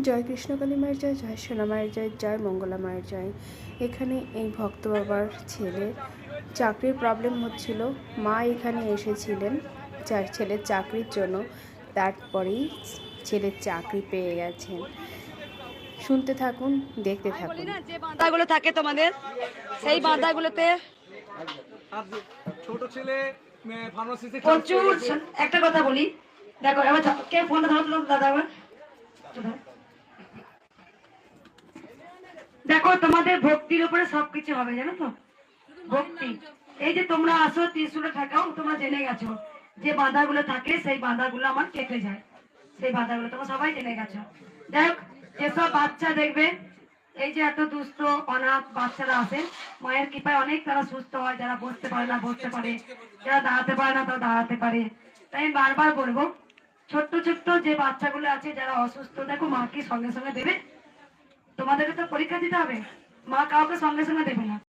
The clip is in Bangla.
জয় কৃষ্ণকালী মায়ের জয়, জয় সোনা মায়ের জয়, জয় মঙ্গলা মায়ের জয়। এখানে এই ভক্ত বাবার ছেলে চাকরির প্রবলেম হচ্ছিল, মা এখানে এসেছিলেন ছেলের চাকরির জন্য। তারপরেই ছেলের চাকরি পেয়ে গেছেন। শুনতে থাকুন, দেখতে থাকুন। যে বাঁধাগুলো থাকে তোমাদের, সেই বাঁধাগুলোতে ছোট ছেলে ফার্মাসিতে প্রচুর। একটা কথা বলি, দেখো এবার কে ফোনটা ধরো দাদা, দেখো তোমাদের ভক্তির উপরে সবকিছু হবে, জানো তো? ভক্তি। এই যে তোমরা আসো ত্রিশূলে ঠেকাও, তোমরা জেনে গেছো যে বাঁধাগুলো থাকে সেই বাঁধাগুলো আমার কেটে যায়, সেই বাঁধাগুলো তোমরা সবাই জেনে গেছো। যাই হোক, যেসব বাচ্চা দেখবে এই যে এত দুস্থ অনাথ বাচ্চারা আছে, মায়ের কৃপায় অনেক তারা সুস্থ হয়, যারা বসতে পারে না বসতে পারে, যারা দাঁড়াতে পারে না তারা দাঁড়াতে পারে। তাই আমি বারবার বলবো, ছোট্ট ছোট্ট যে বাচ্চাগুলো আছে যারা অসুস্থ, দেখো মাকে সঙ্গে সঙ্গে দেবে। তোমাদেরকে তো পরীক্ষা দিতে হবে, মা কাউকে সঙ্গে সঙ্গে দেবে না।